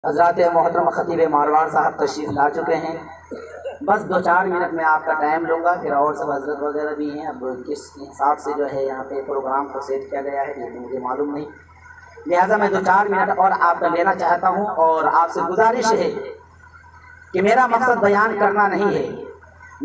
حضرات محترم خطیب ماروان صاحب تشریف لا چکے ہیں. بس 2-4 منٹ میں آپ کا ٹائم لوں گا، پھر اور سب حضرت وغیرہ بھی ہیں. اب کس حساب سے جو ہے یہاں پہ پروگرام کو سیٹ کیا گیا ہے یہ تو مجھے معلوم نہیں، لہٰذا میں 2-4 منٹ اور آپ کا لینا چاہتا ہوں. اور آپ سے گزارش ہے کہ میرا مقصد بیان کرنا نہیں ہے،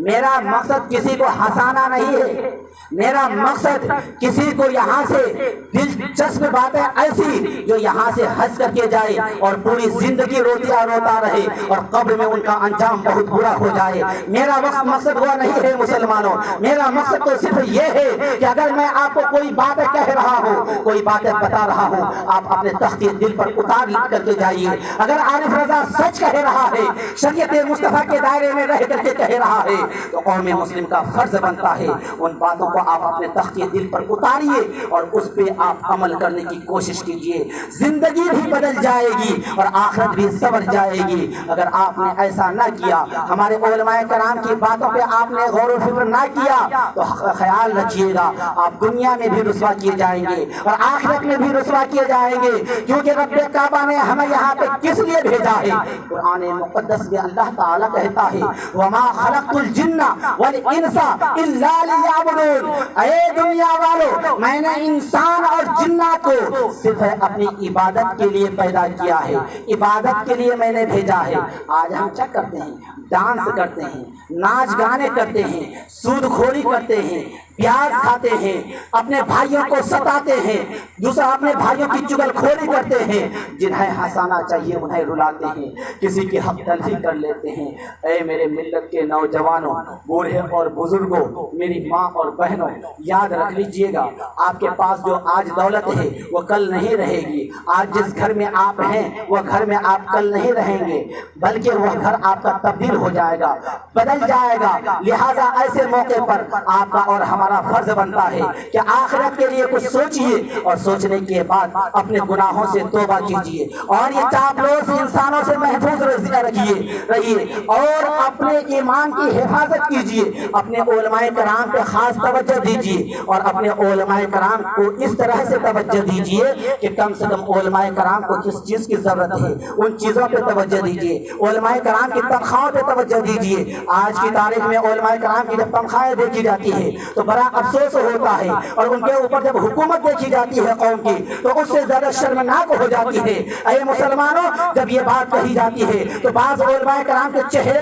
میرا مقصد کسی کو ہنسانا نہیں ہے، میرا مقصد کسی کو یہاں سے دلچسپ باتیں ایسی جو یہاں سے ہنس کر کے جائے اور پوری زندگی روتا رہے اور قبر میں ان کا انجام بہت برا ہو جائے. میرا مقصد وہ نہیں ہے مسلمانوں. میرا مقصد تو صرف یہ ہے کہ اگر میں آپ کو کوئی بات کہہ رہا ہوں، کوئی باتیں بتا رہا ہوں، آپ اپنے تخت دل پر اتار لکھ کر کے جائیے. اگر عارف رضا سچ کہہ رہا ہے، شریعت مصطفیٰ کے دائرے میں رہ کر کے کہہ رہا ہے، تو قوم مسلم کا فرض بنتا ہے ان باتوں کو آپ اپنے تخت دل پر اتاریے اور اس پہ آپ عمل کرنے کی کوشش کیجئے. زندگی بھی بدل جائے گی اور آخرت بھی سنور جائے گی. اگر آپ نے ایسا نہ کیا، ہمارے علماء کرام کی باتوں پہ آپ نے غور و فکر نہ کیا، تو خیال رکھیے گا آپ دنیا میں بھی رسوا کیے جائیں گے اور آخرت میں بھی رسوا کیے جائیں گے. کیونکہ رب کعبہ نے ہمیں یہاں پہ کس لیے بھیجا ہے؟ قرآن مقدس میں اللہ تعالیٰ کہتا ہے وَمَا خَلَقْتُ الْجِنَّ وَالْإِنسَ إِلَّا لِيَعْبُدُونِ. اے دنیا والو، میں نے انسان اور جنات کو صرف اپنی عبادت کے لیے پیدا کیا ہے، عبادت کے لیے میں نے بھیجا ہے. آج ہم کیا کرتے ہیں؟ ڈانس کرتے ہیں، ناچ گانے کرتے ہیں، سود خوری کرتے ہیں، پیاز کھاتے ہیں، اپنے بھائیوں کو ستاتے ہیں، دوسرا اپنے بھائیوں کی چغل خوری کرتے ہیں. جنہیں ہنسانا چاہیے انہیں رلاتے ہیں، کسی کی حق تلفی کر لیتے ہیں. اے میرے ملت کے نوجوانوں، بوڑھے اور بزرگوں، میری ماں اور بہنوں، یاد رکھ لیجئے گا آپ کے پاس جو آج دولت ہے وہ کل نہیں رہے گی. آج جس گھر میں آپ ہیں وہ گھر میں آپ کل نہیں رہیں گے، بلکہ وہ گھر آپ کا تبدیل ہو جائے گا، بدل جائے گا. لہٰذا ایسے موقع پر آپ کا اور ہمارا فرض بنتا ہے کہ آخرت کے لیے کچھ سوچئے اور سوچنے کے بعد اپنے گناہوں سے توبہ کیجئے اور یہ چاپلوس انسانوں سے محفوظ رہیے اور اپنے ایمان کی حفاظت کیجئے. اپنے علماء کرام پہ خاص توجہ دیجئے اور اپنے علماء کرام کو اس طرح سے توجہ دیجئے کہ کم سے کم علماء کرام کو کس چیز کی ضرورت ہے ان چیزوں پہ توجہ دیجئے. علماء کرام کی تنخواہوں پہ توجہ دیجئے. آج کی تاریخ میں علماء کرام کی جب تنخواہیں دیکھی جاتی ہے تو بڑا افسوس ہوتا ہے، اور ان کے اوپر جب حکومت دیکھی جاتی ہے قوم کی تو اس سے زیادہ شرمناک ہو جاتی ہے. اے مسلمانوں، جب یہ بات کہی جاتی ہے تو بعض علماء کرام کے چہرے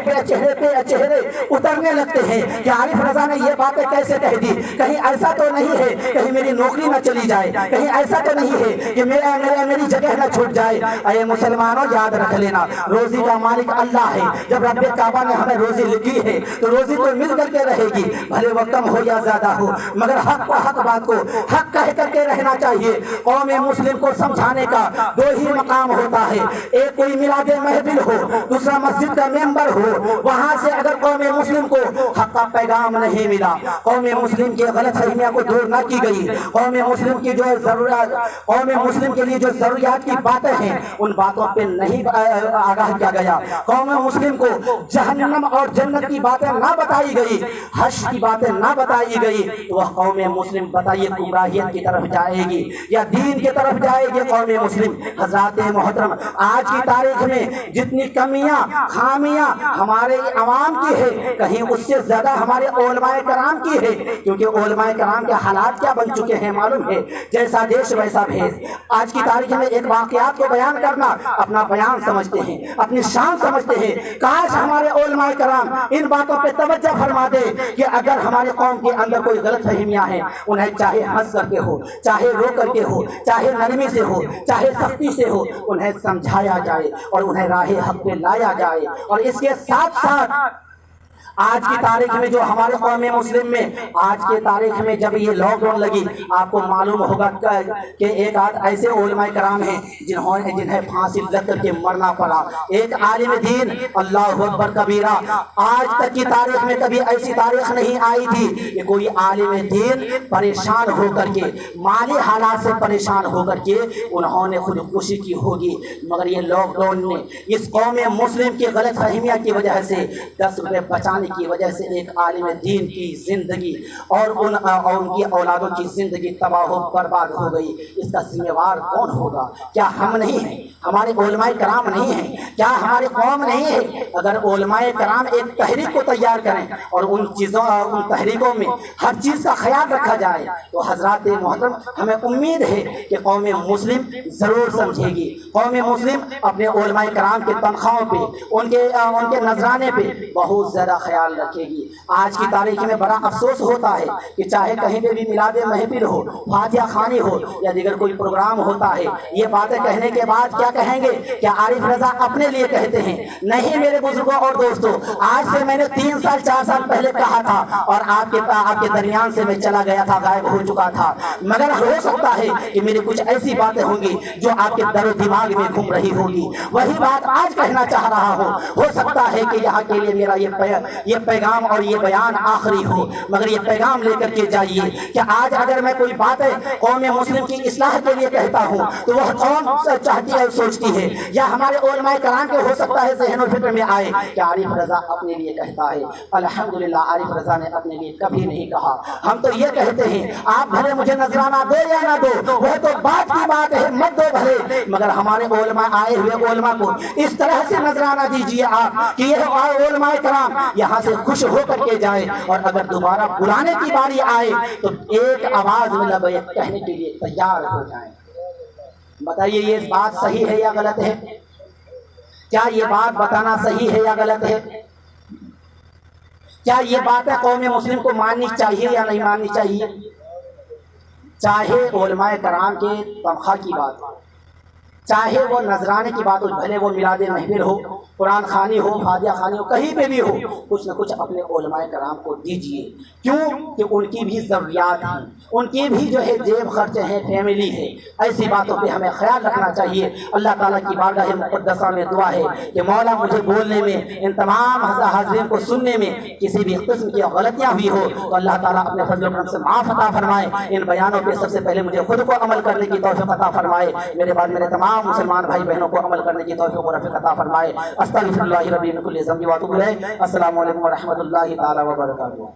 اترنے لگتے ہیں کہ عارف رضا نے یہ باتیں کیسے کہہ دی؟ کہیں ایسا تو نہیں ہے کہیں میری نوکری نہ چلی جائے، کہیں ایسا تو نہیں ہے کہ میری جگہ نہ چھوٹ جائے. اے مسلمانوں، یاد رکھ لینا روزی کا مالک اللہ ہے. جب رب کعبہ نے ہمیں روزی لکھی ہے تو روزی تو مل کر کے رہے گی، بھلے وہ کم ہو یا زیادہ ہو، مگر حق بات کو حق کہہ کر کے رہنا چاہیے. قوم مسلم کو سمجھانے کا 2 ہی مقام ہوتا ہے، ایک کوئی میلاد محفل ہو، دوسرا مسجد کا ممبر ہو. وہاں سے اگر قوم مسلم کو حق کا پیغام نہیں ملا، قوم مسلم کی غلط فہمیاں کو دور نہ کی گئی، قوم مسلم کی جو ضرورت، قوم مسلم کے لیے جو ضروریات کی باتیں ہیں ان باتوں پہ نہیں آگاہ کیا گیا، قوم مسلم کو جہنم اور جنت کی باتیں نہ بتائی گئی، حشر کی باتیں نہ بتائی گئی، تو وہ قوم مسلم بتائیے گمراہیت کی طرف جائے گی یا دین کی طرف جائے گی قوم مسلم؟ حضرات محترم، آج کی تاریخ میں جتنی کمیاں خامیاں ہمارے عوام کی ہے، کہیں اس سے زیادہ ہمارے علماء کرام کی ہے. کیونکہ علماء کرام کے حالات کیا بن چکے ہیں معلوم ہے؟ جیسا دیش ویسا بھیس. آج کی تاریخ میں ایک واقعات کو بیان کرنا اپنا بیان سمجھتے ہیں، اپنی شان سمجھتے ہیں. کاش ہمارے علماء کرام ان باتوں پہ توجہ فرما دے کہ اگر ہمارے قوم کے اندر کوئی غلط فہمیاں ہیں انہیں چاہے ہنس کر کے ہو، چاہے رو کر کے ہو، چاہے نرمی سے ہو، چاہے سختی سے ہو، انہیں سمجھایا جائے اور انہیں راہ حق پہ لایا جائے. اور اس کے ساتھ ساتھ آج کی تاریخ میں جو ہمارے قوم مسلم میں آج کی تاریخ میں جب یہ لاک ڈاؤن لگی، آپ کو معلوم ہوگا کہ ایک آدھ ایسے علماء کرام ہیں جنہیں پھانسی لگ کر کے مرنا پڑا. ایک عالم دین، اللہ اکبر کبیرہ، آج تک کی تاریخ میں کبھی ایسی تاریخ نہیں آئی تھی کہ کوئی عالم دین پریشان ہو کر کے، مالی حالات سے پریشان ہو کر کے انہوں نے خودکشی کی ہوگی. مگر یہ لاک ڈاؤن نے اس قوم مسلم کی غلط فہمیاں کی وجہ سے 10 روپے بچانے بتانے کی وجہ سے ایک عالم دین کی زندگی اور ان کی اولادوں کی زندگی تباہ و برباد ہو گئی، اس کا ذمہ وار کون ہوگا؟ کیا ہم نہیں ہیں؟ ہمارے علماء کرام نہیں ہیں؟ کیا ہماری قوم نہیں ہے؟ اگر علماء کرام ایک تحریک کو تیار کریں اور ان تحریکوں میں ہر چیز کا خیال رکھا جائے تو حضرات محترم ہمیں امید ہے کہ قوم مسلم ضرور سمجھے گی، قوم مسلم اپنے علماء کرام کے تنخواہوں پہ، ان کے نذرانے پہ بہت زیادہ خیال رکھے گی۔ آج کی تاریخ میں بڑا افسوس ہوتا ہے کہ چاہے کہیں پہ بھی میلاد محفل ہو، فاتحہ خوانی ہو یا دیگر کوئی پروگرام ہوتا ہے، یہ باتیں کہنے کے بعد کیا کہیں گے؟ کیا عارف رضا اپنے لیے کہتے ہیں؟ نہیں میرے بزرگوں اور دوستوں، آج سے میں نے 3 سال 4 سال پہلے کہا تھا اور آپ کے درمیان سے میں چلا گیا تھا، غائب ہو چکا تھا، مگر ہو سکتا ہے کہ میری کچھ ایسی باتیں ہوں گی جو آپ کے در و دماغ میں گھوم رہی ہوگی، وہی بات آج کہنا چاہ رہا ہوں۔ ہو سکتا ہے کہ یہاں کے لیے میرا یہ پیغام اور یہ بیان آخری ہو، مگر یہ پیغام لے کر کے جائیے کہ آج اگر میں کوئی باتیں قوم مسلم کی اصلاح کے لیے کہتا ہوں تو وہ قوم چاہتی ہے، سوچتی ہے، یا ہمارے علماء کرام کے ہو سکتا ہے ذہن و فکر میں آئے کہ عارف رضا اپنے لیے کہتا ہے۔ الحمدللہ عارف رضا نے اپنے لیے کبھی نہیں کہا۔ ہم تو یہ کہتے ہیں آپ بھلے مجھے نذرانہ دو یا نہ دو، وہ تو بات کی بات ہے، مت دو بھلے، مگر ہمارے علماء آئے ہوئے علماء کو اس طرح سے نذرانہ دیجیے آپ کہ یہ علماء کرام یہاں سے خوش ہو کر کے جائے، اور اگر دوبارہ بلانے کی باری آئے تو ایک آواز میں لبیک کہنے کے لیے تیار ہو جائیں۔ بتائیے یہ بات صحیح ہے یا غلط ہے؟ کیا یہ بات بتانا صحیح ہے یا غلط ہے؟ کیا یہ باتیں قوم مسلم کو ماننی چاہیے یا نہیں ماننی چاہیے؟ چاہے علماء کرام کے تنخواہ کی بات ہو، چاہے وہ نذرانے کی بات ہو، بھلے وہ میلاد محفل ہو، قرآن خوانی ہو، فاتحہ خوانی ہو، کہیں پہ بھی ہو، کچھ نہ کچھ اپنے علماء کرام کو دیجیے۔ کیوں کہ ان کی بھی ضروریات ہیں، ان کی بھی جو ہے جیب خرچ ہے، فیملی ہے، ایسی باتوں پہ ہمیں خیال رکھنا چاہیے۔ اللہ تعالیٰ کی بارگاہ مقدسہ میں دعا ہے کہ مولا مجھے بولنے میں، ان تمام حاضرین کو سننے میں کسی بھی قسم کی غلطیاں ہوئی ہو تو اللہ تعالیٰ اپنے فضل و کرم سے معاف عطا فرمائے۔ ان بیانوں پہ سب سے پہلے مجھے خود کو عمل کرنے کی توفیق عطا فرمائے، میرے بعد میرے تمام مسلمان بھائی بہنوں کو عمل کرنے کی توفیق و رفیق عطا فرمائے۔ استغفر اللہ ربی من کل ذنب و اتوب الیہ۔ السلام علیکم و رحمۃ اللہ تعالی وبرکاتہ۔